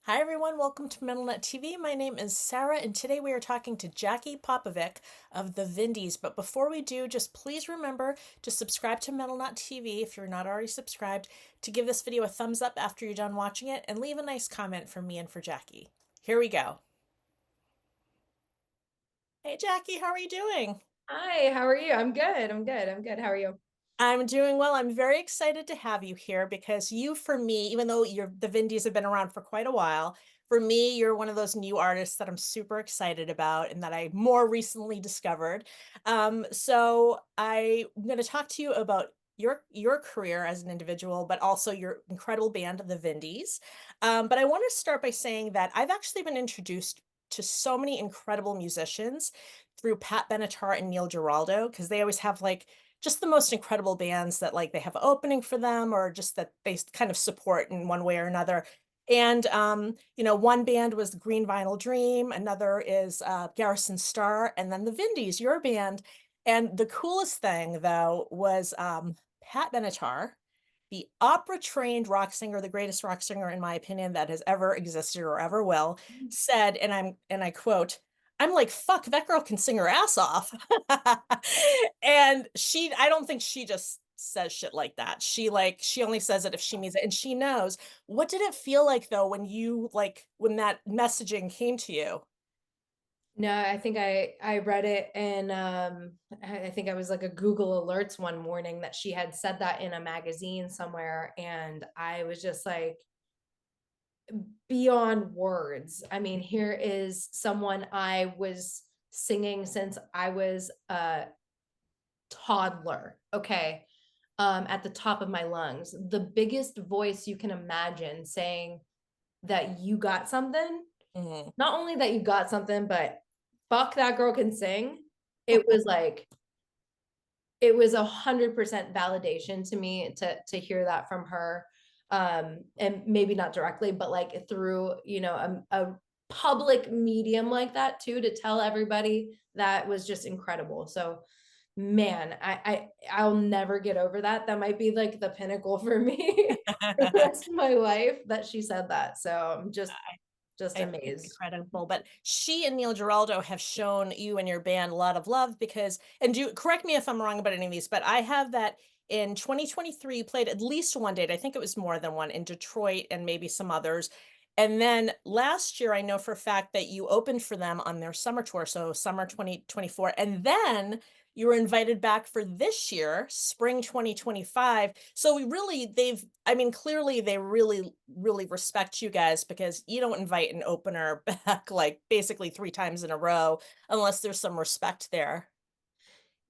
Hi everyone, welcome to MetalNet TV. My name is Sarah, and today we are talking to Jackie Popovec of the Vindys. But before we do, just please remember to subscribe to MetalNet TV if you're not already subscribed, to give this video a thumbs up after you're done watching it, and leave a nice comment for me and for Jackie. Here we go. Hey Jackie, how are you doing? Hi, how are you? I'm good. I'm good. How are you? I'm doing well. I'm very excited to have you here because you, for me, even though the Vindies have been around for quite a while, for me, you're one of those new artists that I'm super excited about and that I more recently discovered. So I'm going to talk to you about your career as an individual, but also your incredible band, the Vindies. But I want to start by saying that I've actually been introduced to so many incredible musicians through Pat Benatar and Neil Giraldo because they always have like just the most incredible bands that like they have opening for them or just that they kind of support in one way or another. And one band was Green Vinyl Dream, another is Garrison Star, and then the Vindys, your band. And the coolest thing though was Pat Benatar, the opera trained rock singer, the greatest rock singer in my opinion that has ever existed or ever will, said, and I quote, I'm like, fuck, that girl can sing her ass off. And I don't think she just says shit like that. She only says it if she means it and she knows. What did it feel like though when when that messaging came to you? No, I think I read it and I think I was like a Google Alerts one morning that she had said that in a magazine somewhere and I was just like beyond words. I mean, here is someone I was singing since I was a toddler. Okay. At the top of my lungs, the biggest voice you can imagine saying that you got something. Mhm. Not only that you got something, but fuck, that girl can sing. It was like it was 100% validation to me to hear that from her. And maybe not directly, but like through, a public medium like that too, to tell everybody that was just incredible. So man, I'll never get over that. That might be like the pinnacle for me for the rest of my life that she said that. So I'm just I think it's amazed. incredible. But she and Neil Giraldo have shown you and your band a lot of love because, and do correct me if I'm wrong about any of these, but I have that in 2023, you played at least one date. I think it was more than one in Detroit and maybe some others. And then last year, I know for a fact that you opened for them on their summer tour, so summer 2024. And then you were invited back for this year, spring 2025. So I mean, clearly they really, really respect you guys because you don't invite an opener back like basically three times in a row unless there's some respect there.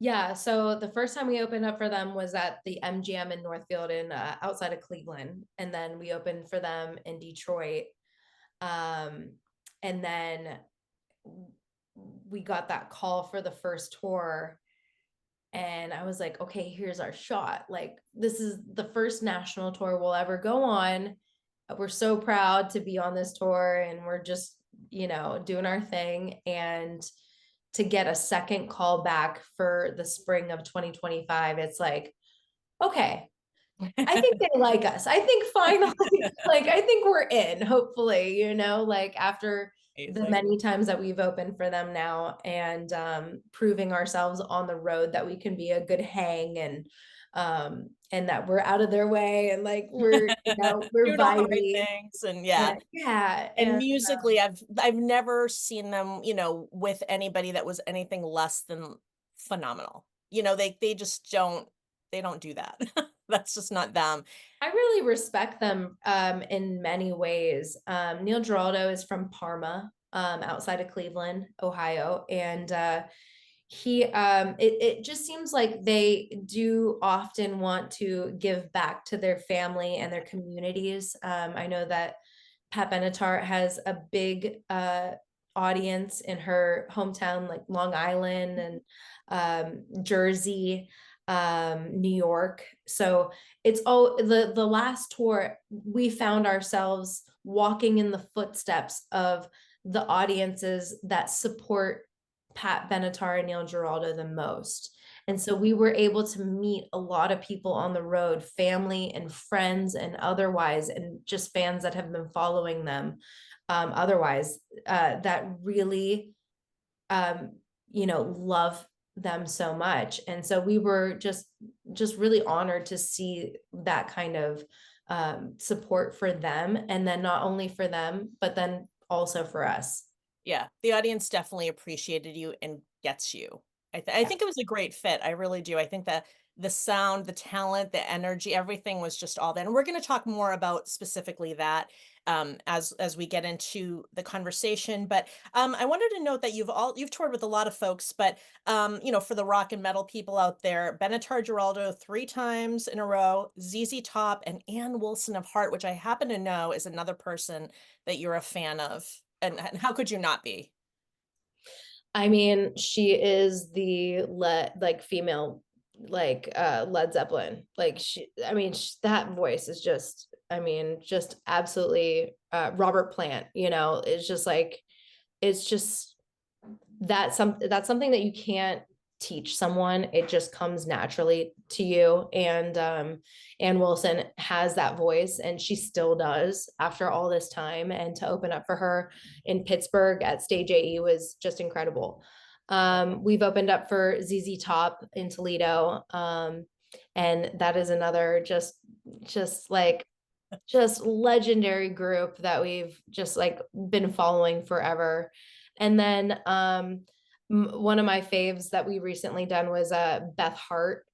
Yeah, so the first time we opened up for them was at the MGM in Northfield in outside of Cleveland, and then we opened for them in Detroit. Um, and then we got that call for the first tour, and I was like, okay, here's our shot. Like, this is the first national tour we'll ever go on. We're so proud to be on this tour, and we're just, doing our thing. And to get a second call back for the spring of 2025, it's like, okay, I think they like us. I think finally, like, I think we're in, hopefully, like after the Amazing. many times that we've opened for them now and proving ourselves on the road that we can be a good hang and that we're out of their way and like we're Doing all the right vibey. things and yeah. Yeah. And And musically, I've never seen them, with anybody that was anything less than phenomenal. They just don't do that. That's just not them. I really respect them in many ways. Neil Giraldo is from Parma, outside of Cleveland, Ohio, and it just seems like they do often want to give back to their family and their communities. I know that Pat Benatar has a big audience in her hometown, like Long Island and Jersey, New York. So it's all the last tour we found ourselves walking in the footsteps of the audiences that support Pat Benatar and Neil Giraldo the most. And so we were able to meet a lot of people on the road, family and friends and otherwise, and just fans that have been following them otherwise, that really, um, love them so much. And so we were just really honored to see that kind of support for them. And then not only for them, but then also for us. Yeah, the audience definitely appreciated you and gets you. I Yeah. think it was a great fit, I really do. I think that the sound, the talent, the energy, everything was just all there, and we're gonna talk more about specifically that, as we get into the conversation, but, I wanted to note that you've toured with a lot of folks, but, for the rock and metal people out there, Benatar Giraldo 3 times in a row, ZZ Top, and Ann Wilson of Heart, which I happen to know is another person that you're a fan of. And how could you not be? I mean, she is the female Led Zeppelin. Like I mean, that voice is just, I mean, just absolutely Robert Plant, it's just like it's just that's something that you can't teach someone. It just comes naturally to you. And Ann Wilson has that voice, and she still does after all this time. And to open up for her in Pittsburgh at Stage AE was just incredible. We've opened up for ZZ Top in Toledo, and that is another just like just legendary group that we've just like been following forever. And then one of my faves that we recently done was Beth Hart.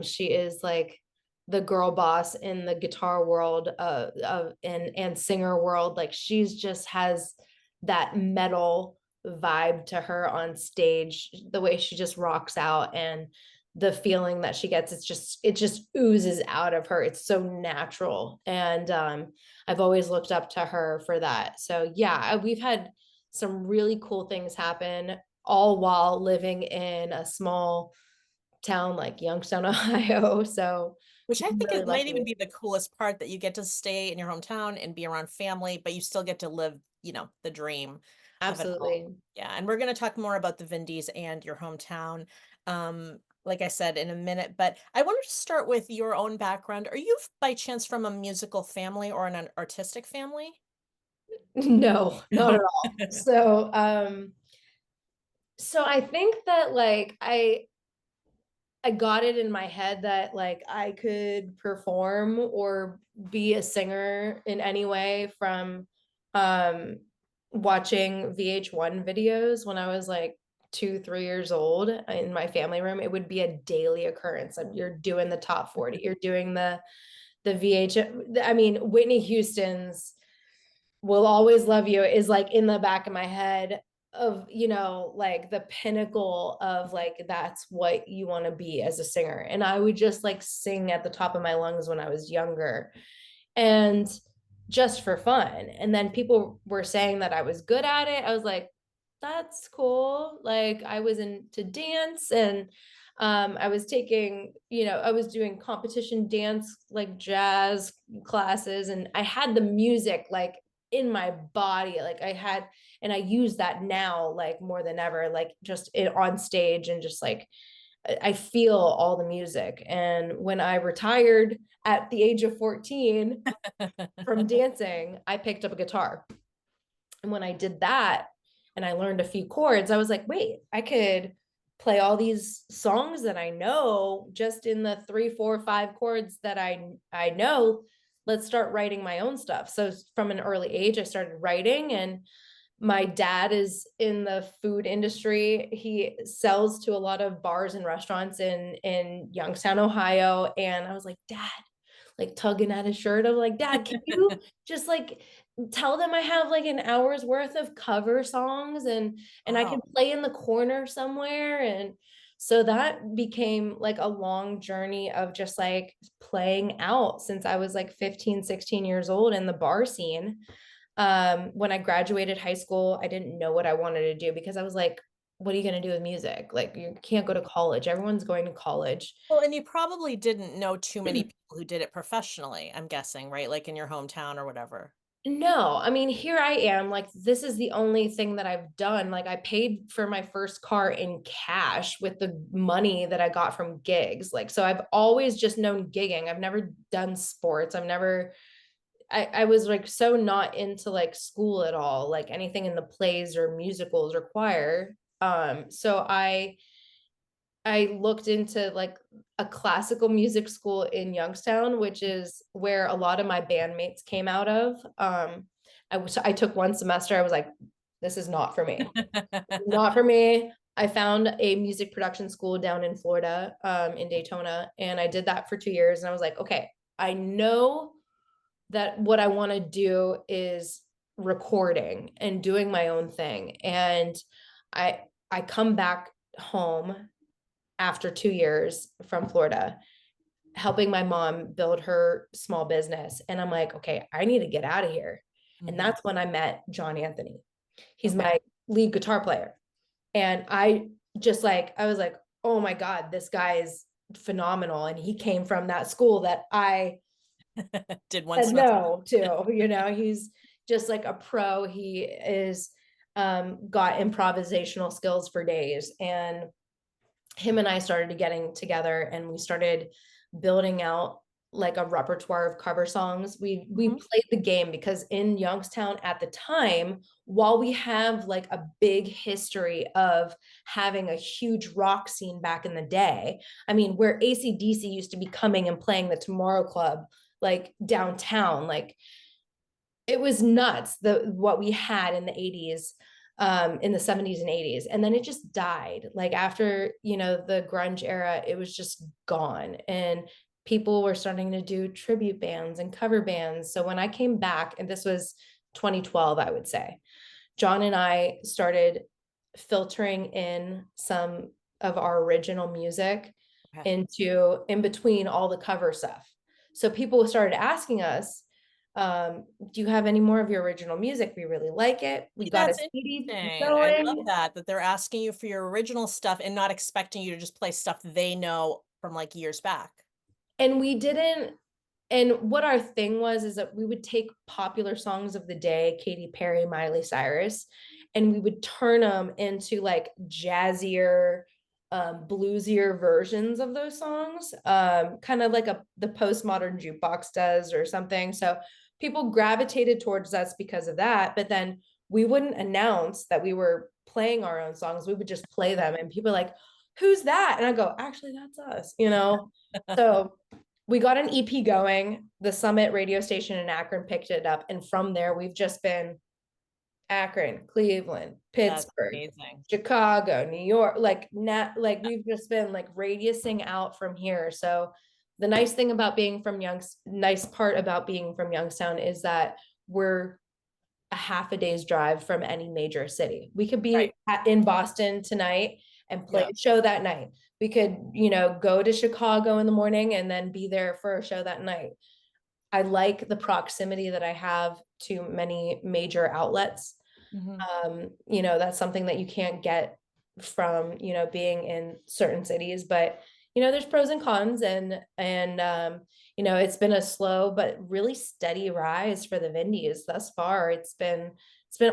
She is like the girl boss in the guitar world and singer world. Like she's just has that metal vibe to her on stage, the way she just rocks out, and the feeling that she gets, it just oozes out of her. It's so natural. And I've always looked up to her for that. So yeah, we've had some really cool things happen, all while living in a small town like Youngstown, Ohio. So Which I we're think really it might lucky. even be the coolest part, that you get to stay in your hometown and be around family, but you still get to live, the dream of it all. Absolutely. Yeah, and we're gonna talk more about the Vindys and your hometown, like I said, in a minute, but I wanted to start with your own background. Are you by chance from a musical family or an artistic family? No, not No. at all. So I think that like I got it in my head that like I could perform or be a singer in any way from um watching VH1 videos when I was like 2, 3 years old in my family room. It would be a daily occurrence. You're doing the top 40, you're doing the VH. I mean, Whitney Houston's Will Always Love You is like in the back of my head of, like the pinnacle of like that's what you want to be as a singer. And I would just like sing at the top of my lungs when I was younger, and just for fun. And then people were saying that I was good at it. I was like, that's cool. Like I was into dance, and I was taking, I was doing competition dance, like jazz classes, and I had the music like in my body. Like and I use that now, like more than ever, like just on stage, and just like I feel all the music. And when I retired at the age of 14 from dancing, I picked up a guitar. And when I did that and I learned a few chords, I was like, wait, I could play all these songs that I know just in the 3, 4, 5 chords that I know. Let's start writing my own stuff. So from an early age, I started writing, and my dad is in the food industry. He sells to a lot of bars and restaurants in Youngstown, Ohio. And I was like, Dad, like tugging at his shirt. I'm like, Dad, can you just like tell them I have like an hour's worth of cover songs, and I can Wow. play in the corner somewhere. And so that became like a long journey of just like playing out since I was like 15, 16 years old in the bar scene. When I graduated high school, I didn't know what I wanted to do because I was like, what are you going to do with music? Like, you can't go to college. Everyone's going to college. Well, and you probably didn't know too many people who did it professionally, I'm guessing, right? Like in your hometown or whatever. No, I mean, here I am. Like, this is the only thing that I've done. Like, I paid for my first car in cash with the money that I got from gigs. Like, so I've always just known gigging. I've never done sports. I was like so not into like school at all, like anything in the plays or musicals or choir. So I looked into like a classical music school in Youngstown, which is where a lot of my bandmates came out of. I took one semester. I was like, this is not for me. Not for me. I found a music production school down in Florida, in Daytona, and I did that for 2 years. And I was like, okay, I know that what I want to do is recording and doing my own thing. And I come back home after 2 years from Florida, helping my mom build her small business. And I'm like, okay, I need to get out of here. And Mhm. that's when I met John Anthony. He's Okay. my lead guitar player. And I was like, oh my God, this guy is phenomenal. And he came from that school that I Did one said semester. no to. He's just like a pro. He is got improvisational skills for days. And him and I started getting together and we started building out like a repertoire of cover songs. We Mhm. played the game because in Youngstown at the time, while we have like a big history of having a huge rock scene back in the day, I mean, where AC/DC used to be coming and playing the Tomorrow Club like downtown, like it was nuts the what we had in the 80s, in the 70s and 80s, and then it just died like after the grunge era. It was just gone, and people were starting to do tribute bands and cover bands. So when I came back, and this was 2012, I would say, John and I started filtering in some of our original music Okay. into in between all the cover stuff. So people started asking us, do you have any more of your original music? We really like it. We got a That's CD interesting. I love going. that they're asking you for your original stuff and not expecting you to just play stuff they know from, like, years back. And we didn't, and what our thing was is that we would take popular songs of the day, Katy Perry, Miley Cyrus, and we would turn them into like jazzier, bluesier versions of those songs, kind of like the postmodern jukebox does or something. So people gravitated towards us because of that. But then we wouldn't announce that we were playing our own songs. We would just play them, and people are like, "Who's that?" And I go, "Actually, that's us." So we got an EP going. The Summit radio station in Akron picked it up. And from there, we've just been Akron, Cleveland, That's Pittsburgh, amazing. Chicago, New York, like we've just been like radiusing out from here. So the nice part about being from Youngstown is that we're a half a day's drive from any major city. We could be Right. in Boston tonight and play Yeah. a show that night. We could, go to Chicago in the morning and then be there for a show that night. I like the proximity that I have to many major outlets. Mhm. That's something that you can't get from, being in certain cities, but there's pros and cons, and it's been a slow but really steady rise for the Vindys thus far. It's been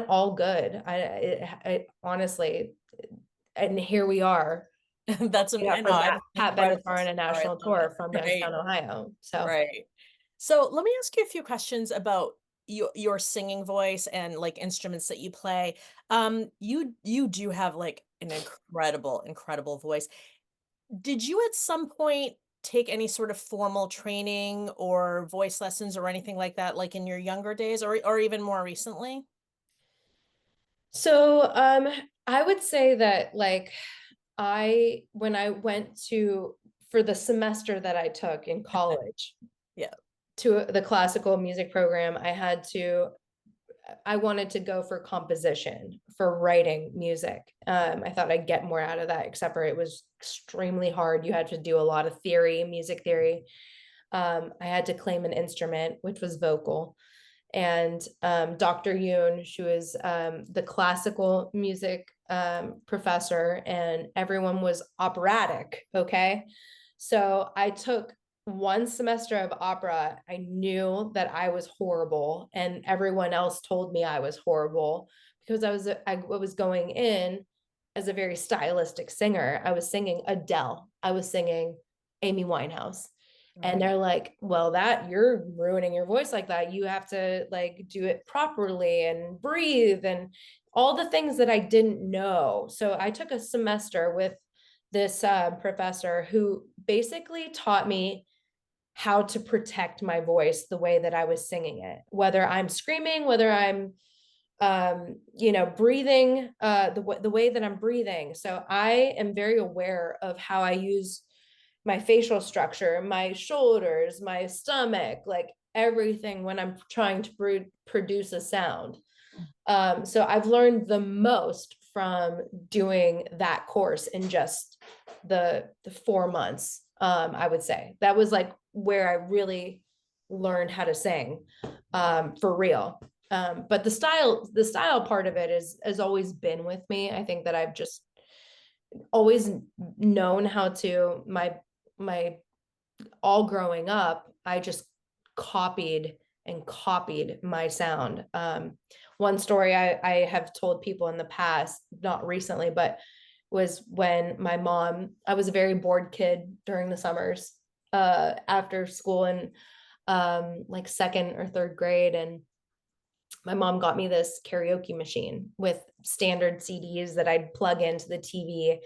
all good. I honestly, and here we are That's up no, for I think Pat incredible Benatar on a story. national I love it. tour from Right. Youngstown, Ohio. So Right. So let me ask you a few questions about your singing voice and like instruments that you play. You do have like an incredible voice. Did you at some point take any sort of formal training or voice lessons or anything like that, like in your younger days or even more recently? So I would say that like when I went to for the semester that I took in college Yeah. to the classical music program, I wanted to go for composition, for writing music. I thought I'd get more out of that, except for it was extremely hard. You had to do a lot of theory, music theory. I had to claim an instrument, which was vocal. And Dr. Yoon, she was the classical music professor, and everyone was operatic. Okay. So I took one semester of opera, I knew that I was horrible, and everyone else told me I was horrible because I was going in as a very stylistic singer. I was singing Adele. I was singing Amy Winehouse. And Right. they're like, well, that you're ruining your voice like that. You have to like do it properly and breathe and all the things that I didn't know. So I took a semester with this professor who basically taught me how to protect my voice the way that I was singing it, whether I'm screaming, whether I'm breathing, the way that I'm breathing. So I am very aware of how I use my facial structure, my shoulders, my stomach, like everything when I'm trying to produce a sound. So I've learned the most from doing that course in just the 4 months. I would say that was like where I really learned how to sing, for real. But the style part of it is has always been with me. I think that I've just always known how to my all growing up, I just copied and copied my sound. One story I have told people in the past, not recently, but was when my mom, I was a very bored kid during the summers, after school in like second or third grade. And my mom got me this karaoke machine with standard CDs that I'd plug into the TV.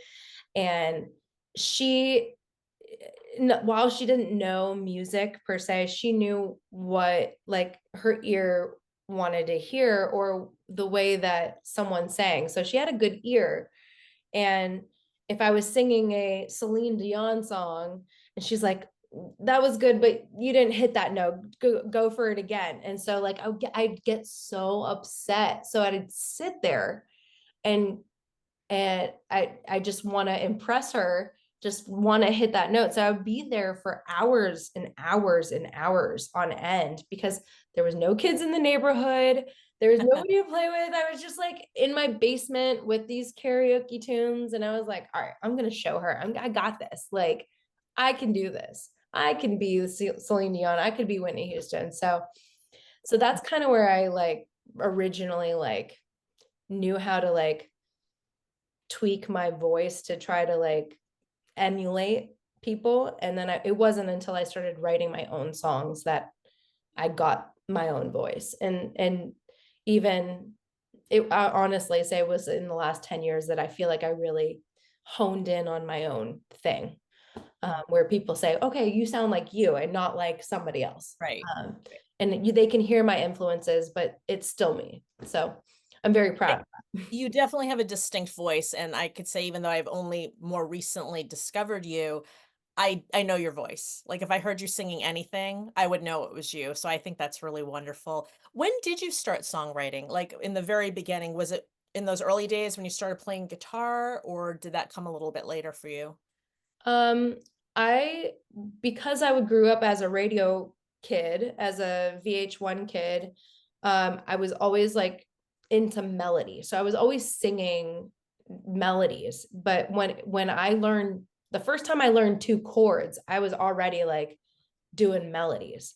And she, while she didn't know music per se, she knew what like her ear wanted to hear or the way that someone sang. So she had a good ear. And if I was singing a Celine Dion song and she's like, that was good, but you didn't hit that note. Go for it again. And so like I'd get so upset. So I'd sit there and I just want to impress her, just want to hit that note. So I would be there for hours and hours and hours on end because there was no kids in the neighborhood. There was nobody to play with. I was just like in my basement with these karaoke tunes. And I was like, all right, I'm going to show her. I got this. Like, I can do this. I can be Celine Dion. I could be Whitney Houston. So that's kind of where I like originally like knew how to like tweak my voice to try to like emulate people. And then it wasn't until I started writing my own songs that I got my own voice. And even I honestly say it was in the last 10 years that I feel like I really honed in on my own thing, where people say, okay, you sound like you and not like somebody else. Right. Um, and they can hear my influences, but it's still me. So I'm very proud. You definitely have a distinct voice, and I could say even though I've only more recently discovered you, I know your voice. Like, if I heard you singing anything, I would know it was you, so I think that's really wonderful. When did you start songwriting? Like, in the very beginning, was it in those early days when you started playing guitar, or did that come a little bit later for you? Um, I because I would grew up as a radio kid, as a VH1 kid, I was always like into melody. So I was always singing melodies. But when I learned the first time I learned two chords, I was already like doing melodies.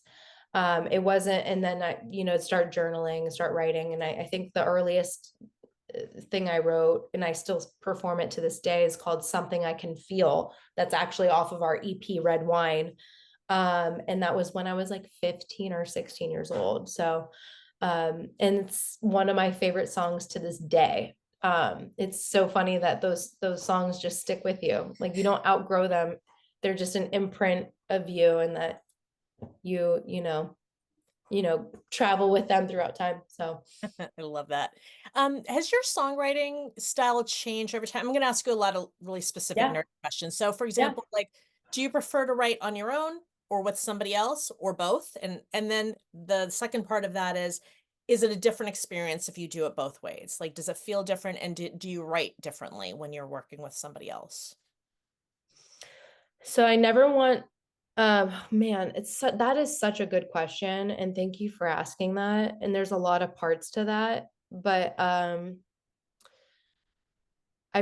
It wasn't, and then start journaling, start writing. And I think the earliest thing I wrote, and I still perform it to this day, is called Something I Can Feel. That's actually off of our EP Red Wine. And that was when I was like 15 or 16 years old. So, and it's one of my favorite songs to this day. It's so funny that those songs just stick with you. Like you don't outgrow them. They're just an imprint of you, and that travel with them throughout time. So I love that. Has your songwriting style changed over time? I'm going to ask you a lot of really specific yeah, nerd questions. So, for yeah. example, like, do you prefer to write on your own or with somebody else or both? And then the second part of that is it a different experience if you do it both ways? Like, does it feel different? And do you write differently when you're working with somebody else? So I never want, man, that is such a good question, and thank you for asking that. And there's a lot of parts to that, but I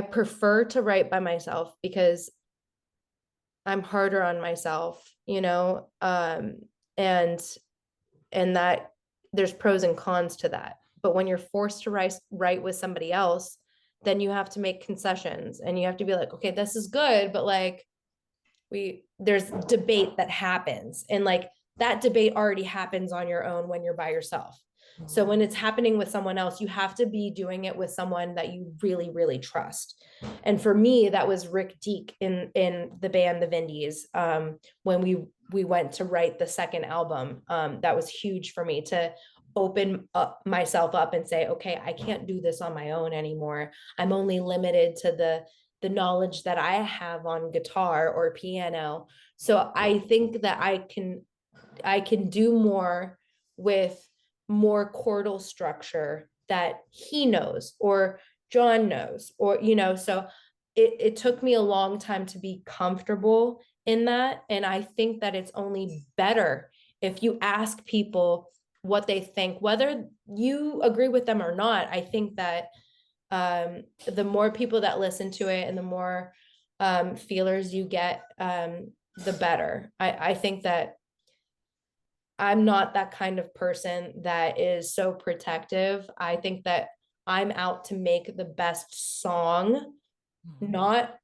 prefer to write by myself because I'm harder on myself, and that there's pros and cons to that. But when you're forced to write with somebody else, then you have to make concessions and you have to be like, okay, this is good, but like there's debate that happens, and like that debate already happens on your own when you're by yourself. So when it's happening with someone else, you have to be doing it with someone that you really, really trust. And for me, that was Rick Deek in the band the Vindys. When we went to write the second album, that was huge for me to open up myself up and say, okay, I can't do this on my own anymore. I'm only limited to the knowledge that I have on guitar or piano. So I think that I can do more with more chordal structure that he knows or John knows, or so it took me a long time to be comfortable in that. And I think that it's only better if you ask people what they think, whether you agree with them or not. I think that the more people that listen to it and the more feelers you get, the better. I think that I'm not that kind of person that is so protective. I think that I'm out to make the best song, not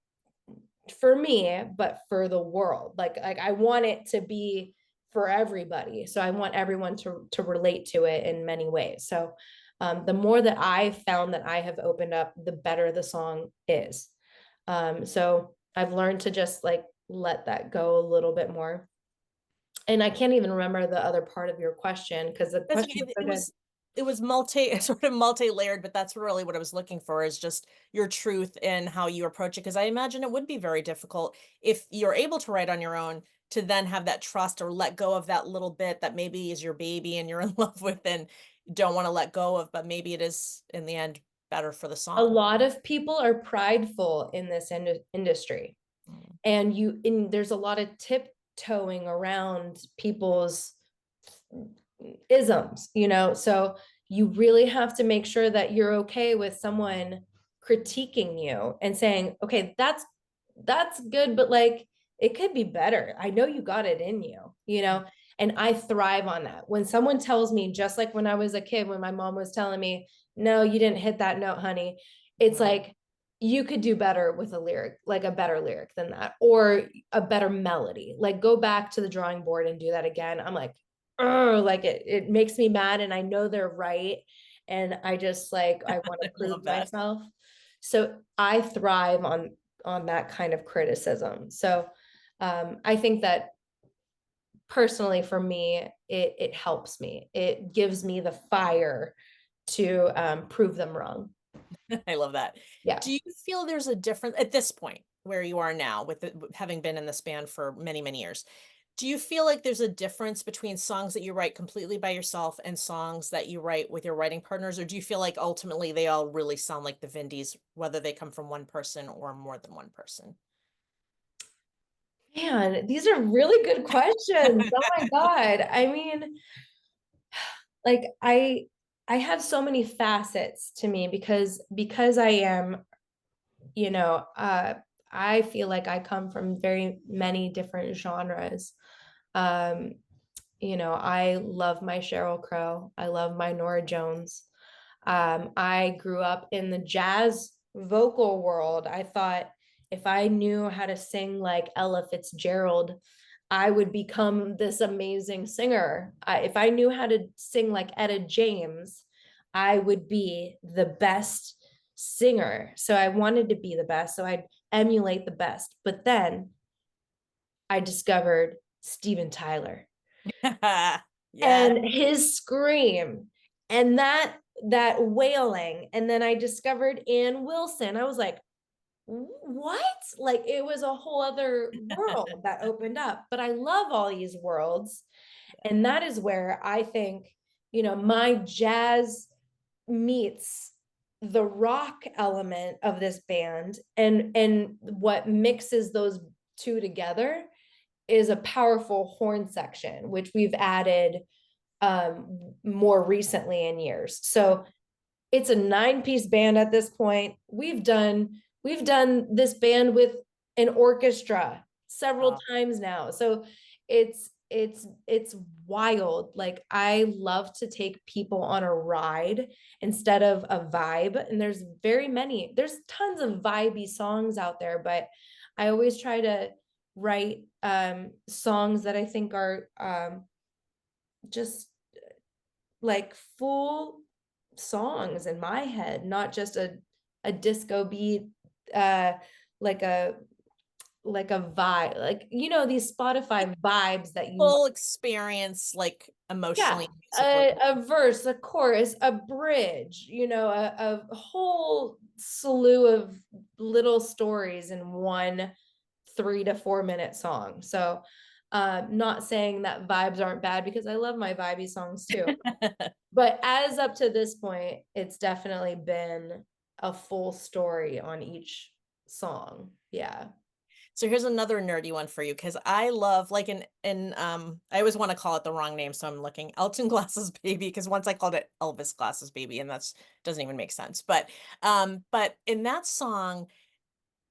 for me, but for the world. Like I want it to be for everybody. So I want everyone to relate to it in many ways. So the more that I found that I have opened up, the better the song is. So I've learned to just like let that go a little bit more. And I can't even remember the other part of your question because the That's question okay. was so good. It was multi sort of multi-layered, but that's really what I was looking for is just your truth in how you approach it. Because I imagine it would be very difficult if you're able to write on your own to then have that trust or let go of that little bit that maybe is your baby and you're in love with and don't want to let go of, but maybe it is in the end better for the A song. lot of people are prideful in this industry, Mm. and there's a lot of tiptoeing around people's isms, so you really have to make sure that you're okay with someone critiquing you and saying, okay, that's good, but like it could be better. I know you got it in you. And I thrive on that. When someone tells me, just like when I was a kid, when my mom was telling me, no, you didn't hit that note, honey, it's like you could do better with a lyric, like a better lyric than that, or a better melody. Like go back to the drawing board and do that again. I'm like, oh, like it makes me mad, and I know they're right. And I just like I want to I prove love that. myself. So I thrive on that kind of criticism. So I think that personally for me, it helps me. It gives me the fire to prove them wrong. I love that. Yeah. Do you feel there's a difference at this point where you are now with having been in this band for many, many years? Do you feel like there's a difference between songs that you write completely by yourself and songs that you write with your writing partners? Or do you feel like ultimately they all really sound like the Vindys, whether they come from one person or more than one person? Man, these are really good questions. Oh my God. I mean, like I have so many facets to me because I am, you know, uh I feel like I come from very many different genres. Um, I love my Sheryl Crow. I love my Nora Jones. I grew up in the jazz vocal world. I thought if I knew how to sing like Ella Fitzgerald, I would become this amazing singer. If I knew how to sing like Etta James, I would be the best singer. So I wanted to be the best. So I'd emulate the best. But then I discovered Steven Tyler Yeah. and his scream and that wailing. And then I discovered Ann Wilson. I was like, what? Like it was a whole other world that opened up. But I love all these worlds. And that is where I think, my jazz meets the rock element of this band, and what mixes those two together is a powerful horn section, which we've added more recently in years. So it's a 9-piece band at this point. We've done this band with an orchestra several Oh, times now. So it's wild. Like I love to take people on a ride instead of a vibe. And there's tons of vibey songs out there, but I always try to write songs that I think are just like full songs in my head, not just a disco beat, uh like a like a vibe, like these like Spotify vibes that you full experience, like yeah, emotionally, musically. a verse, a chorus, a bridge, a whole slew of little stories in one 3 to 4 minute song. So not saying that vibes aren't bad because I love my vibey songs too. But as up to this point, it's definitely been a full story on each song. Yeah. So here's another nerdy one for you because I love like in I always want to call it the wrong name, so I'm looking Elton Glasses Baby because once I called it Elvis Glasses Baby, and that's doesn't even make sense. But in that song,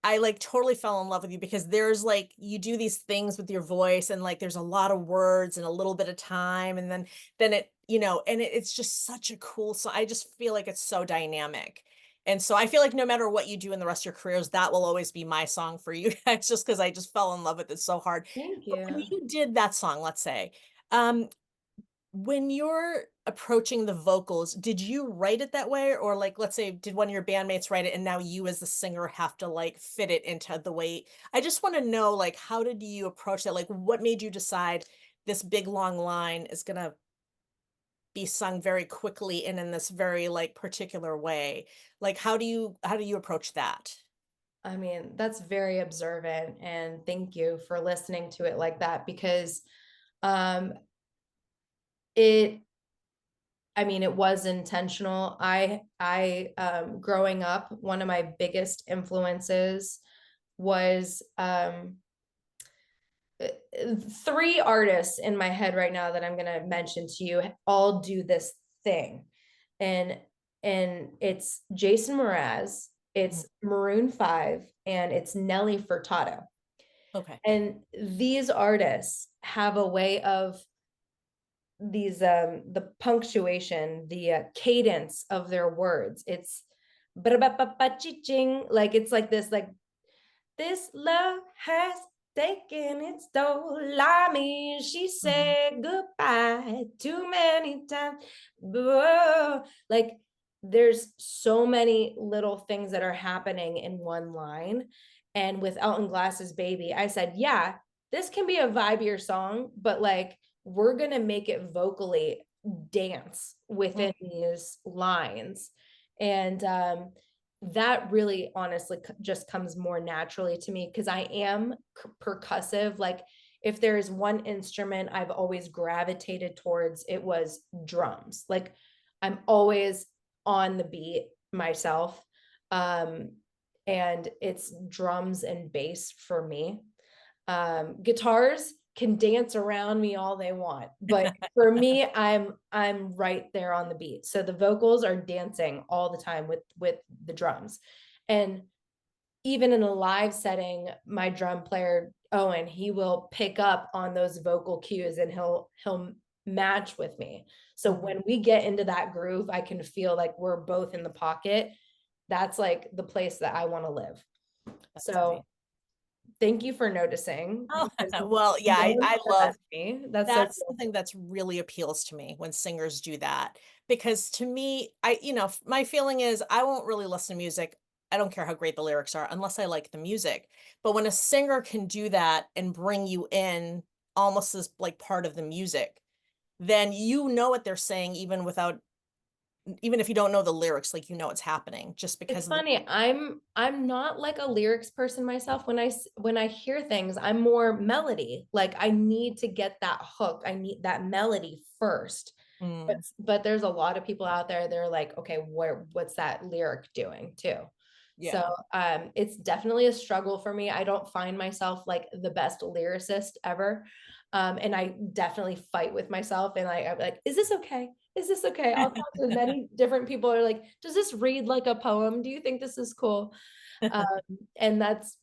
I like totally fell in love with you because there's like you do these things with your voice and like there's a lot of words and a little bit of time and then it and it's just such a cool song. I just feel like it's so dynamic. And so I feel like no matter what you do in the rest of your careers, that will always be my song for you guys just because I just fell in love with it so hard. Thank But when you. you did that song, let's say, um, when you're approaching the vocals, did you write it that way? Or like, let's say, did one of your bandmates write it and now you as the singer have to like fit it into the way? I just want to know, like, how did you approach that? Like, what made you decide this big long line is gonna be sung very quickly and in this very like particular way? Like, how do you approach that? I mean, that's very observant, and thank you for listening to it like that because um it I mean, it was intentional. I growing up, one of my biggest influences was three artists in my head right now that I'm going to mention to you all do this thing. And it's Jason Mraz, Mhm. it's Maroon 5, and it's Nelly Furtado. Okay. And these artists have a way of these the punctuation, the cadence of their words. It's like it's like this like this love has taken its toll. I mean, she Mhm. said goodbye too many times. Whoa. Like, there's so many little things that are happening in one line. And with Elton Glass's Baby, I said, yeah, this can be a vibier song, but like, we're going to make it vocally dance Mm. within these lines. And that really honestly just comes more naturally to me because I am percussive. Like, if there's one instrument I've always gravitated towards, it was drums. Like, I'm always on the beat myself. Um, and it's drums and bass for me. Guitars can dance around me all they want, but for me, I'm right there on the beat. So the vocals are dancing all the time with the drums. And even in a live setting, my drum player Owen, he will pick up on those vocal cues and he'll match with me. So Mhm. when we get into that groove, I can feel like we're both in the pocket. That's like the place that I want to live. That's amazing. So thank you for noticing Oh, because well, yeah, no one I said that love to me. That's so that's cool. something that's really appeals to me when singers do that because to me, my feeling is I won't really listen to music. I don't care how great the lyrics are unless I like the music. But when a singer can do that and bring you in almost as like part of the music, then you know what they're saying even if you don't know the lyrics, like you know it's happening just It's because of the funny. I'm not like a lyrics person myself. When I hear things, I'm more melody. Like, I need to get that hook. I need that melody first. But Mm, but there's a lot of people out there, they're like, okay, what's that lyric doing too? So yeah. it's definitely a struggle for me. I don't find myself like the best lyricist ever. And I definitely fight with myself, and I'm like, is this okay? Is this okay? I'll talk to many different people are like, does this read like a poem? Do you think this is cool? Um, and that's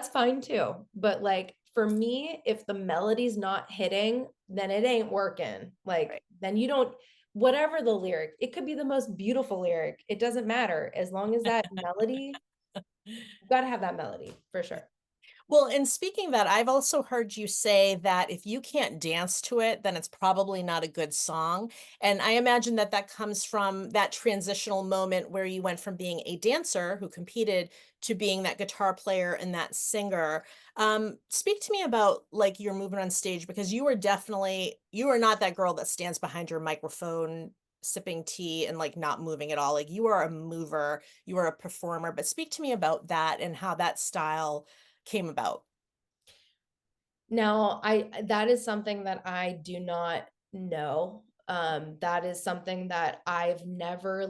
fine too. But like, for me, if the melody's not hitting, then it ain't working. Like, Right. then you don't, whatever the lyric, it could be the most beautiful lyric. It doesn't matter. As long as that melody, you gotta have that melody for sure. Well, and speaking of that, I've also heard you say that if you can't dance to it, then it's probably not a good song. And I imagine that that comes from that transitional moment where you went from being a dancer who competed to being that guitar player and that singer. Speak to me about like your movement on stage because you are definitely you are not that girl that stands behind your microphone sipping tea and like not moving at all. Like you are a mover, you are a performer. But speak to me about that and how that style came about. Now, that is something that I do not know. That is something that I've never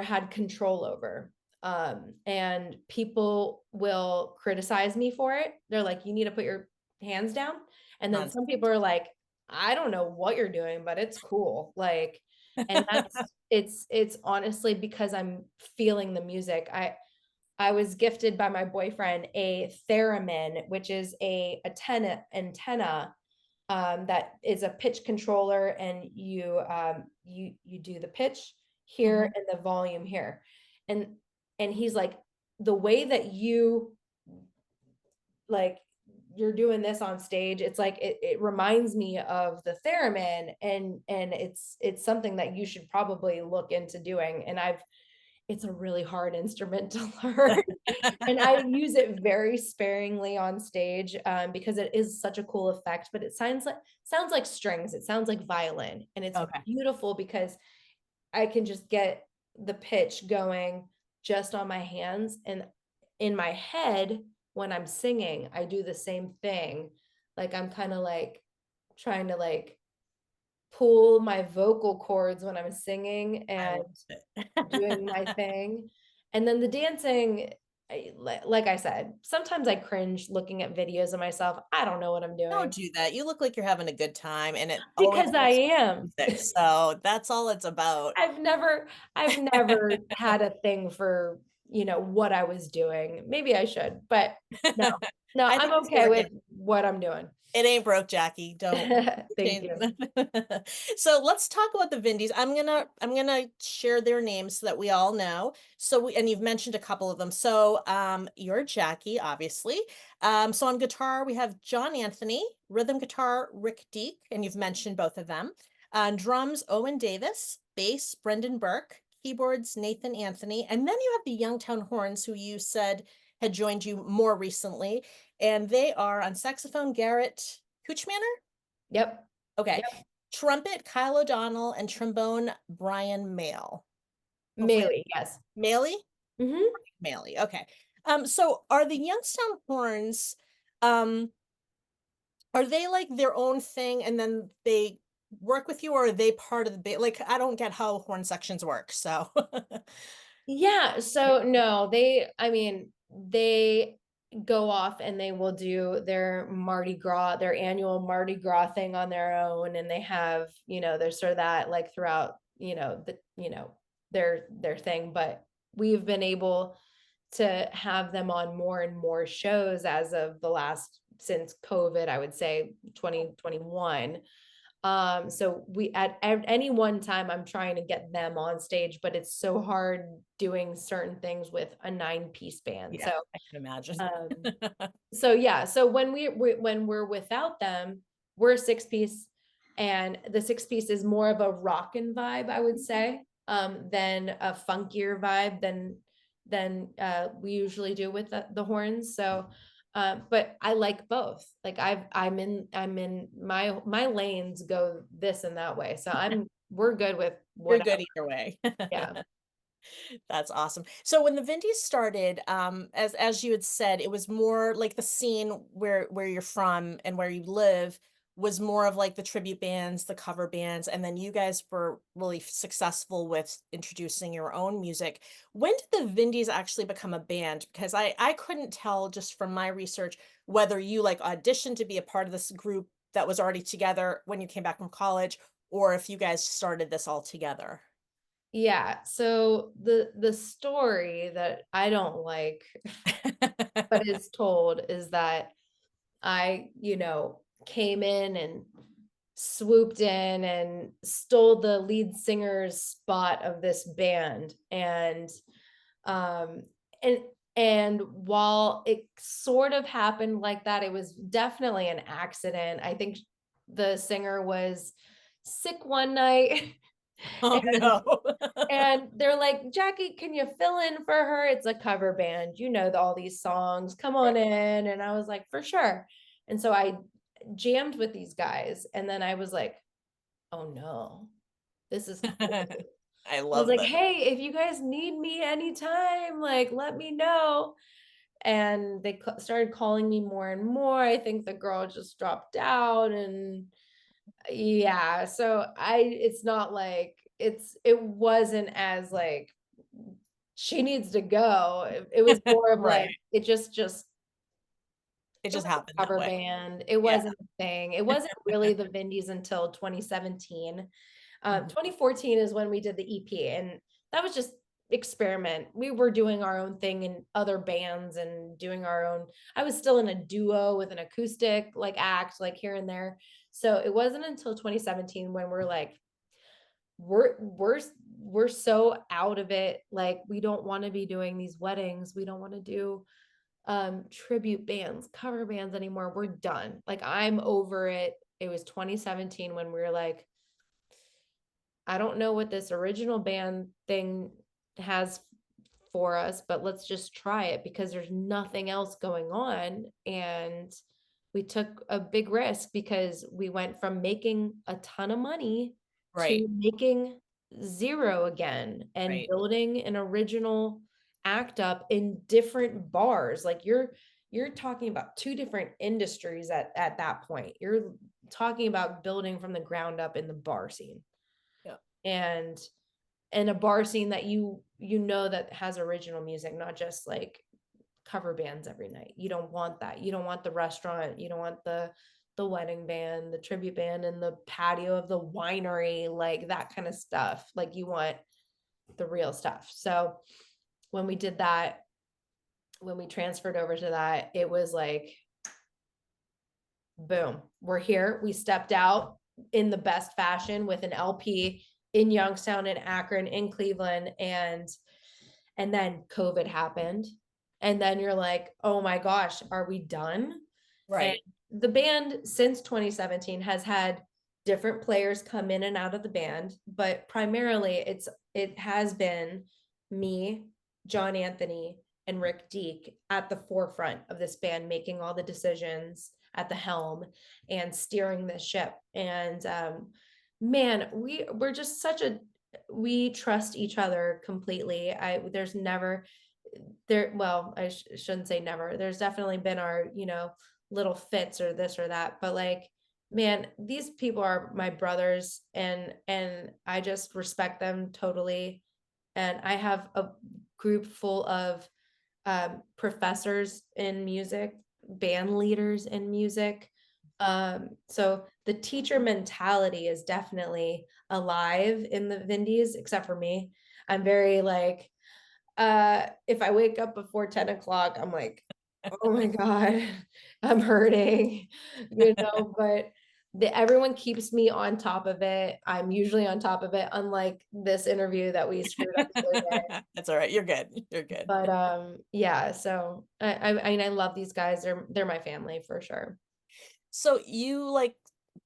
had control over. And people will criticize me for it. They're like, you need to put your hands down. And then some people are like, I don't know what you're doing, but it's cool. Like, and that's it's honestly because I'm feeling the music. I was gifted by my boyfriend a theremin, which is a antenna that is a pitch controller, and you do the pitch here Mhm. and the volume here, and he's like, the way that you like you're doing this on stage, it's like it reminds me of the theremin, and it's something that you should probably look into doing. And it's a really hard instrument to learn. And I use it very sparingly on stage, because it is such a cool effect, but it sounds like strings, it sounds like violin, and it's Okay. beautiful because I can just get the pitch going just on my hands, and in my head, when I'm singing, I do the same thing. Like, I'm kinda, like, trying to, like, pull my vocal cords when I'm singing I and love it. doing my thing. And then the dancing, like I said, sometimes I cringe looking at videos of myself. I don't know what I'm Don't doing do that. You look like you're having a good time, and it always because I starts am. with music, so that's all it's about. I've never had a thing for, what I was doing. Maybe I should, but no. No, I I'm think it's okay working. with what I'm doing. It ain't broke, Jackie. Don't Thank change you. it. So let's talk about the Vindys. I'm gonna share their names so that we all know. And you've mentioned a couple of them. So you're Jackie, obviously. So on guitar we have John Anthony, rhythm guitar Rick Deek, and you've mentioned both of them. Drums Owen Davis, bass Brendan Burke, keyboards Nathan Anthony, and then you have the Youngtown Horns, who you said had joined you more recently. And they are on saxophone, Garrett Kuchmaner. Yep. Okay. Yep. Trumpet, Kyle O'Donnell, and trombone, Brian Mayle. Hopefully, Melee, yes. Maley? Mhm. Maley. Okay. So are the Youngstown Horns, um, are they like their own thing and then they work with you, or are they part of the band? Like, I don't get how horn sections work. So, Yeah, so no, I mean, they go off and they will do their Mardi Gras, their annual Mardi Gras thing on their own, and they have, there's sort of that like throughout, their thing, but we've been able to have them on more and more shows as of the last since COVID, I would say 2021. So at any one time, I'm trying to get them on stage, but it's so hard doing certain things with a 9-piece band. yeah, So, I can imagine. um, so yeah, so when we're without them, we're a 6-piece, and the 6-piece is more of a rockin' vibe, I would say, than a funkier vibe than we usually do with the horns. So, but I like both. Like I'm in my lanes go this and that way. So we're good with You're whatever. good either way. Yeah. That's awesome. So when the Vindys started, as you had said, it was more like the scene where you're from and where you live was more of like the tribute bands, the cover bands, and then you guys were really successful with introducing your own music. When did the Vindys actually become a band? Because I couldn't tell just from my research whether you like auditioned to be a part of this group that was already together when you came back from college, or if you guys started this all together. Yeah. So the story that I don't like but is told is that I, came in and swooped in and stole the lead singer's spot of this band. Um and and while it sort of happened like that, it was definitely an accident. I think the singer was sick one night. Oh, no. And they're like, "Jackie, can you fill in for her? It's a cover band. You know all these songs. Come on Right. in." And I was like, "For sure." And so I jammed with these guys. And then I was like, "Oh no, this is cool." I I was love like, that. "Hey, if you guys need me anytime, like, let me know." And they started calling me more and more. I think the girl just dropped out. And yeah, so it's not like it wasn't as like she needs to go. It was more of like Right. It it just was happened a that cover way. band. It Yeah. wasn't a thing. It wasn't really the Vindys until 2017. Mhm. 2014 is when we did the EP, and that was just experiment. We were doing our own thing in other bands and doing our own. I was still in a duo with an acoustic like act, like here and there. So it wasn't until 2017 when we're like, we're we're so out of it. Like we don't want to be doing these weddings. We don't want to do tribute bands, cover bands anymore. We're done. Like I'm over it. It was 2017 when we were like, I don't know what this original band thing has for us, but let's just try it because there's nothing else going on. And we took a big risk because we went from making a ton of money Right. to making zero again and Right. building an original act up in different bars. Like you're talking about two different industries at that point. You're talking about building from the ground up in the bar scene Yeah. and and a bar scene that that has original music, not just like cover bands every night. You don't want that. You don't want the restaurant. You don't want the wedding band, the tribute band, and the patio of the winery, like that kind of stuff. Like you want the real stuff. So when we did that, when we transferred over to that, it was like boom, we're here. We stepped out in the best fashion with an LP in Youngstown, in Akron, in Cleveland, and then COVID happened. And then you're like, oh my gosh, are we done? And Right. the band since 2017 has had different players come in and out of the band, but primarily it has been me, John Anthony, and Rick Deek at the forefront of this band, making all the decisions at the helm and steering the ship. And man, we're just such a we trust each other completely. I there's never there well, shouldn't say never. There's definitely been our, little fits or this or that, but like man, these people are my brothers and I just respect them totally. And I have a group full of professors in music, band leaders in music. So the teacher mentality is definitely alive in the Vindies, except for me. I'm very like, if I wake up before 10 o'clock, I'm like, oh my God, I'm hurting, but everyone keeps me on top of it. I'm usually on top of it, unlike this interview that we screwed up the other day. That's all right. You're good. You're good. But yeah, so I mean I love these guys. They're my family for sure. So you like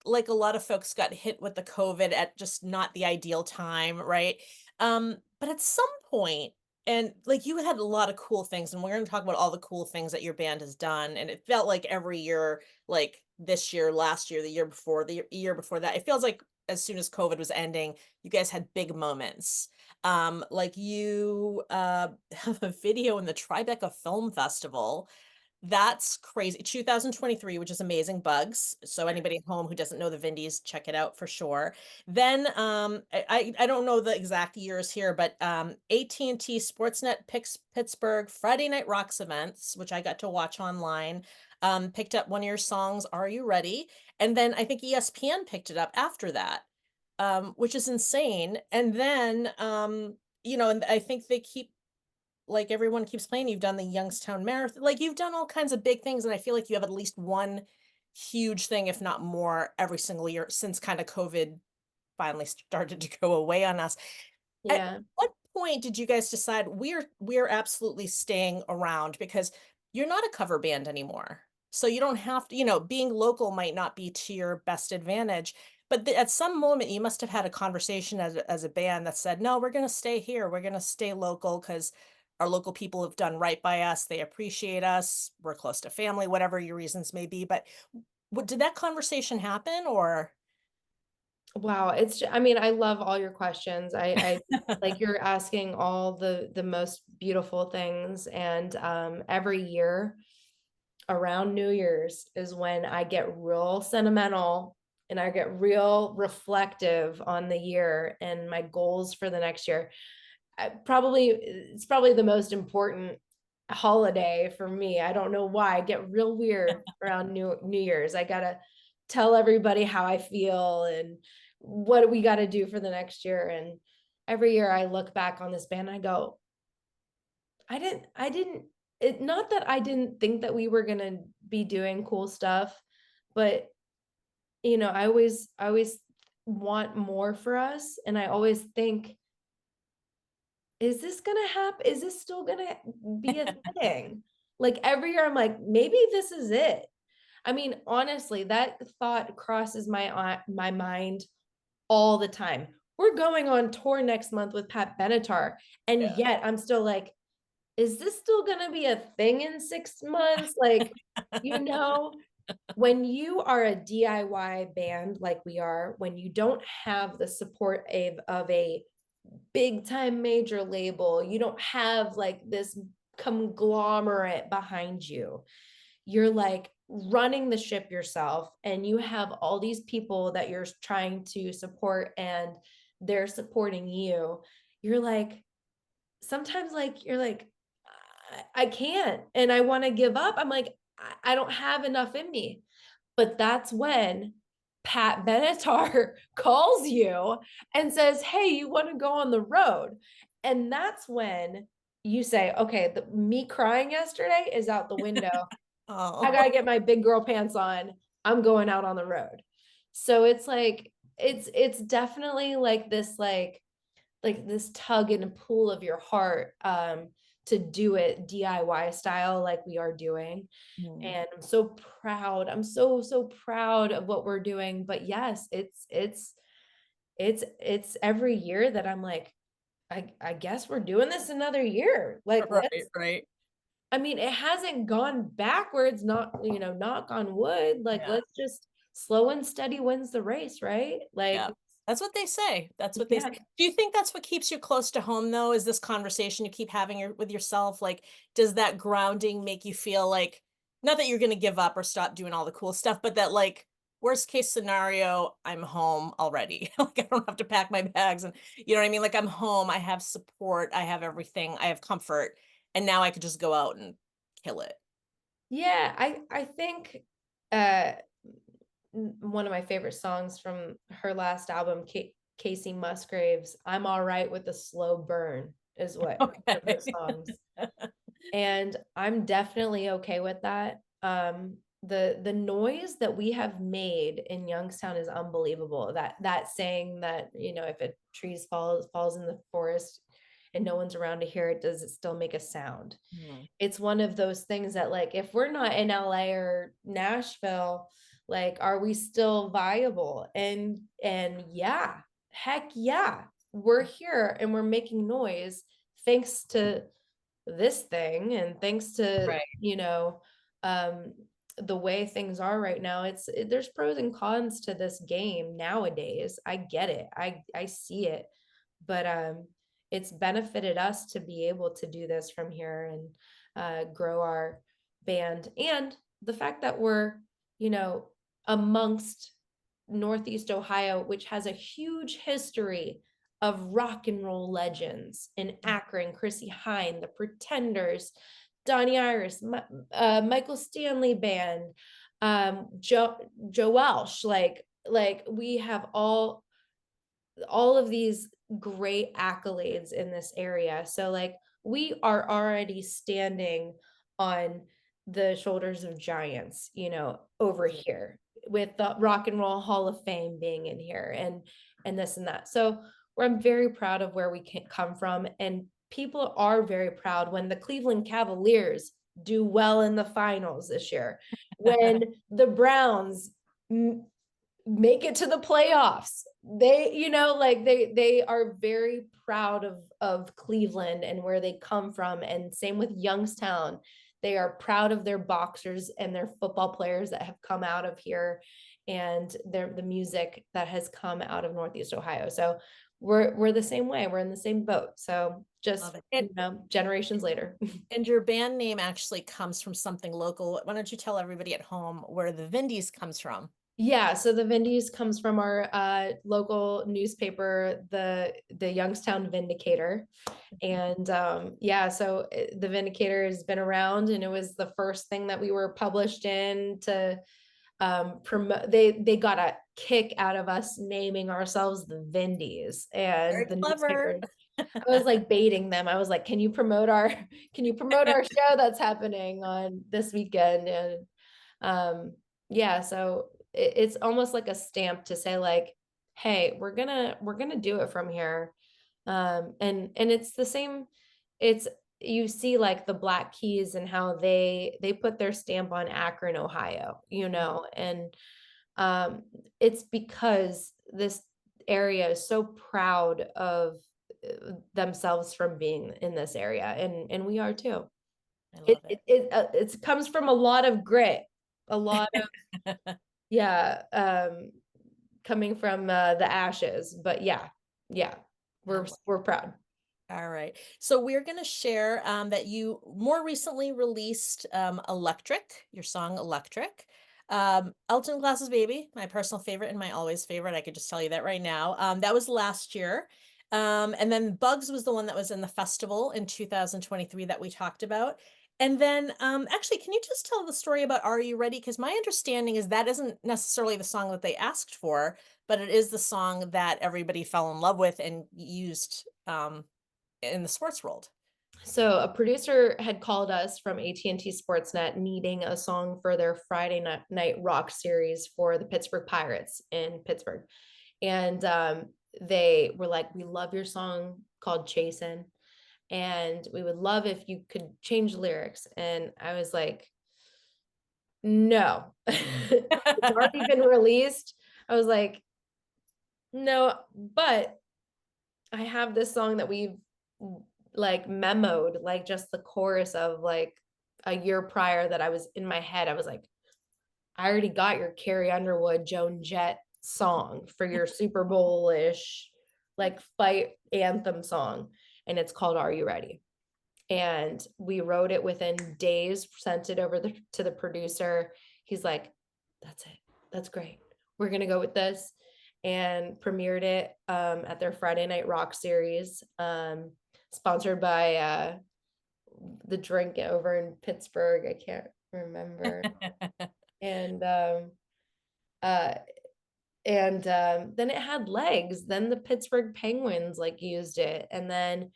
a lot of folks got hit with the COVID at just not the ideal time, right? But at some point, and like you had a lot of cool things, and we're going to talk about all the cool things that your band has done. And it felt like every year, like this year, last year, the year before, the year before that, it feels like as soon as COVID was ending, you guys had big moments. Like you have a video in the Tribeca Film Festival that's crazy. 2023, which is amazing bugs. So anybody at home who doesn't know the Vindys, check it out for sure. Then I don't know the exact years here, but AT&T Sportsnet picks Pittsburgh Friday Night Rocks events, which I got to watch online. Picked up one of your songs, Are You Ready? And then I think ESPN picked it up after that, which is insane. And then and I think they keep like everyone keeps playing, you've done the Youngstown Marathon, like you've done all kinds of big things, and I feel like you have at least one huge thing, if not more, every single year since kind of COVID finally started to go away on us. At Yeah. what point did you guys decide we're absolutely staying around? Because you're not a cover band anymore. So you don't have to, being local might not be to your best advantage. But at some moment, you must have had a conversation as a band that said, no, we're going to stay here. We're going to stay local because our local people have done right by us. They appreciate us. We're close to family, whatever your reasons may be. But did that conversation happen or? Wow, I mean, I love all your questions. I like you're asking all the most beautiful things, and every year around New Year's is when I get real sentimental and I get real reflective on the year and my goals for the next year. It's probably the most important holiday for me. I don't know why. I get real weird around New Year's. I gotta tell everybody how I feel and what we gotta do for the next year. And every year I look back on this band and I go, I didn't it not that I didn't think that we were gonna be doing cool stuff, but I always want more for us. And I always think, is this gonna happen? Is this still gonna be a thing? Like every year I'm like, maybe this is it. I mean, honestly, that thought crosses my mind all the time. We're going on tour next month with Pat Benatar, and Yeah. yet I'm still like, is this still gonna be a thing in 6 months? Like, you know, when you are a DIY band like we are, when you don't have the support of a big time major label, you don't have like this conglomerate behind you. You're like running the ship yourself, and you have all these people that you're trying to support, and they're supporting you. You're like, sometimes, like, you're like, I can't, and I want to give up. I'm like, I don't have enough in me. But that's when Pat Benatar calls you and says, "Hey, you want to go on the road?" And that's when you say, "Okay, me crying yesterday is out the window. I Oh, got to get my big girl pants on. I'm going out on the road." So it's like it's definitely like this tug and pull of your heart to do it DIY style like we are doing. mm, And I'm so proud. I'm so proud of what we're doing. But yes, it's every year that I'm like, I guess we're doing this another year. Like, right, let's right. I mean, it hasn't gone backwards, not, knock on wood. Like, Yeah, let's just slow and steady wins the race, right? Like, yeah. That's what they say. That's what they say. yeah. Do you think that's what keeps you close to home, though? Is this conversation you keep having with yourself? Like, does that grounding make you feel like, not that you're going to give up or stop doing all the cool stuff, but that, like, worst case scenario, I'm home already. Like, I don't have to pack my bags, and you know what I mean? Like, I'm home. I have support. I have everything. I have comfort, and now I could just go out and kill it. Yeah, I think uh one of my favorite songs from her last album, Casey Musgraves, "I'm All Right with the Slow Burn" is what one of her Okay. songs. And I'm definitely okay with that. The noise that we have made in Youngstown is unbelievable. That saying that, if a trees falls in the forest and no one's around to hear it, does it still make a sound? Mm, It's one of those things that, like, if we're not in LA or Nashville, like, are we still viable? And yeah, heck yeah, we're here and we're making noise thanks to this thing, and thanks to, right. um the way things are right now. There's pros and cons to this game nowadays. I get it. I see it. But it's benefited us to be able to do this from here and grow our band. And the fact that we're, amongst Northeast Ohio, which has a huge history of rock and roll legends in Akron, Chrissy Hine, the Pretenders, Donnie Iris, Michael Stanley Band, Joe Welsh. Like we have all of these great accolades in this area. So, like, we are already standing on the shoulders of giants, over Mm. here with the Rock and Roll Hall of Fame being in here and this and that. So, I'm very proud of where we can come from, and people are very proud when the Cleveland Cavaliers do well in the finals this year, when the Browns make it to the playoffs. They, like they are very proud of Cleveland and where they come from. And same with Youngstown. They are proud of their boxers and their football players that have come out of here and the music that has come out of Northeast Ohio. So we're the same way. We're in the same boat. So Love just, it. generations later. And your band name actually comes from something local. Why don't you tell everybody at home where the Vindys comes from? Yeah, so the Vindys comes from our local newspaper, the Youngstown Vindicator. And yeah, so the Vindicator has been around, and it was the first thing that we were published in to promote. They got a kick out of us naming ourselves the Vindys, Very and the clever. newspaper. I was like baiting them. I was like, can you promote our show that's happening on this weekend?" And yeah, so it's almost like a stamp to say like, hey, we're gonna do it from here. And it's the same. It's You see like the Black Keys and how they put their stamp on Akron, Ohio, and um it's because this area is so proud of themselves from being in this area, and we are too. I it love it, it. it, it comes from a lot of grit, a lot of, yeah, coming from the ashes, but yeah, yeah, I we're love we're proud. All right. So we're going to share that you more recently released Electric, your song Electric. Elton Glass's Baby, my personal favorite and my always favorite. I could just tell you that right now. That was last year. And then Bugs was the one that was in the festival in 2023 that we talked about. And then actually, can you just tell the story about Are You Ready? Because my understanding is that isn't necessarily the song that they asked for, but it is the song that everybody fell in love with and used in the sports world. So a producer had called us from AT&T Sportsnet needing a song for their Friday night rock series for the Pittsburgh Pirates in Pittsburgh. And they were like, we love your song called Chasin', and we would love if you could change the lyrics. And I was like, no, it's already been released. I was like, no, but I have this song that we've like memoed, like just the chorus of like a year prior that I was in my head. I was like, I already got your Carrie Underwood, Joan Jett song for your Super Bowl-ish like fight anthem song. And it's called Are You Ready? And we wrote it within days, sent it over to the producer. He's like, that's it. That's great. We're going to go with this. And premiered it at their Friday Night Rock series, sponsored by the drink over in Pittsburgh. I can't remember. And uh, then it had legs. Then the Pittsburgh Penguins like used it, and then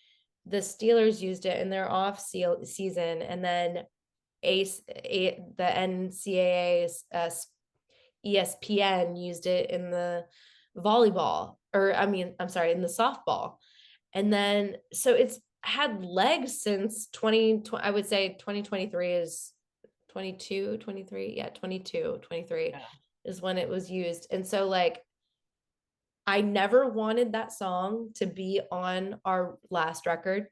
the Steelers used it in their off season, and then the NCAA ESPN used it in the volleyball, or I mean, I'm sorry, in the softball. And then so it's had legs since 2020. I would say 2023 is 22, 23. Yeah, 22, 23 Yeah. is when it was used. And so like I never wanted that song to be on our last record.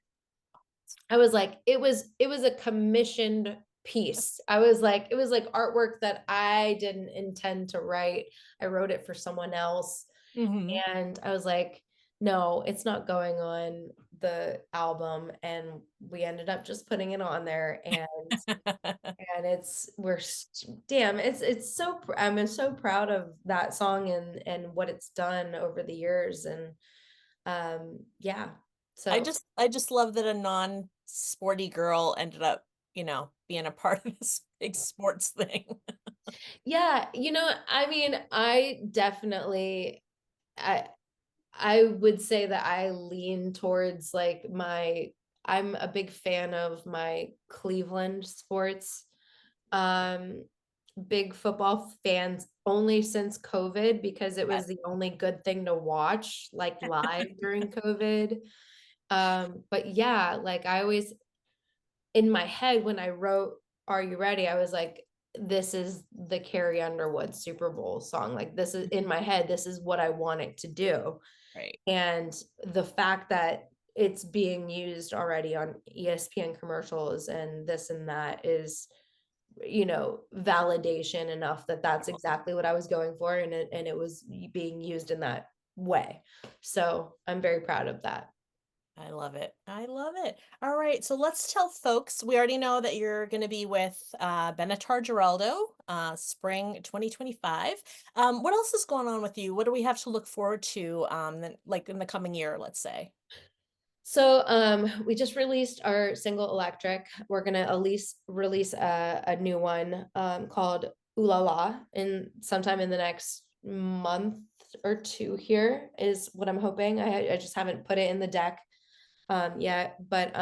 I was like, it was a commissioned piece. I was like, it was like artwork that I didn't intend to write. I wrote it for someone else. Hmm. And I was like, no, it's not going on the album. And we ended up just putting it on there. And damn, it's so I'm so proud of that song and what it's done over the years. And yeah. So I just love that a non-sporty girl ended up, being a part of this big sports thing. yeah, I mean, I I would say that I lean towards like my I'm a big fan of my Cleveland sports. Um, Big football fans only since COVID because it Yes. was the only good thing to watch like live during COVID. But yeah, like I always in my head when I wrote Are You Ready? I was like, this is the Carrie Underwood Super Bowl song. Like this is in my head, this is what I want it to do. Right. And the fact that it's being used already on ESPN commercials and this and that is, validation enough that that's exactly what I was going for, and it was being used in that way. So I'm very proud of that. I love it. I love it. All right. So let's tell folks, we already know that you're going to be with Benatar Geraldo, spring 2025. What else is going on with you? What do we have to look forward to, like in the coming year, let's say? So we just released our single Electric. We're gonna at least release a new one called Ooh La La in sometime in the next month or two here is what I'm hoping. I just haven't put it in the deck yet. But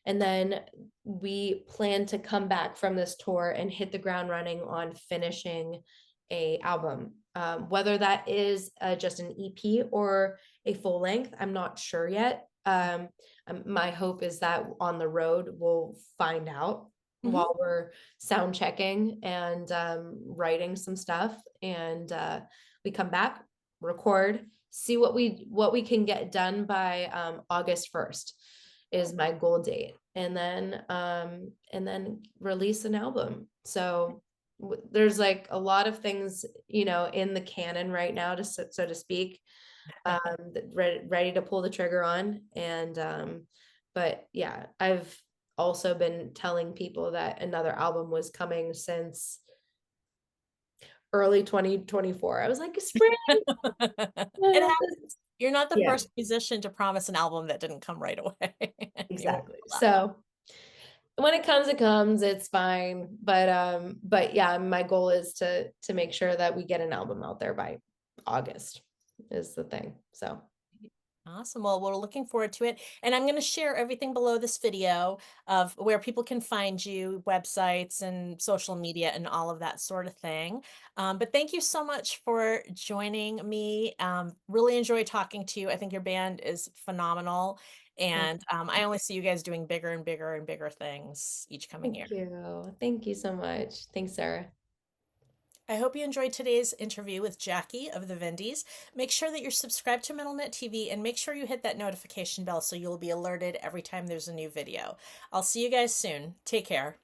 and then we plan to come back from this tour and hit the ground running on finishing a album. Whether that is just an EP or a full length, I'm not sure yet. My hope is that on the road we'll find out Hmm. while we're sound checking and writing some stuff, and we come back, record, see what we can get done by August 1st is my goal date, and then release an album. So there's like a lot of things in the canon right now, to so to speak, ready to pull the trigger on. And but yeah, I've also been telling people that another album was coming since early 2024. I was like, spring. It happens. You're not the Yeah, first musician to promise an album that didn't come right away. You won't exactly. be the last. So when it comes, it comes. It's fine. But yeah, my goal is to make sure that we get an album out there by August is the thing. So Awesome. Well, we're looking forward to it. And I'm going to share everything below this video of where people can find you, websites and social media and all of that sort of thing. But thank you so much for joining me. Really enjoy talking to you. I think your band is phenomenal. And I only see you guys doing bigger and bigger and bigger things each coming year. thank you. Thank you so much. Thanks, Sarah. I hope you enjoyed today's interview with Jackie of the Vindys. Make sure that you're subscribed to MetalNet TV and make sure you hit that notification bell so you'll be alerted every time there's a new video. I'll see you guys soon. Take care.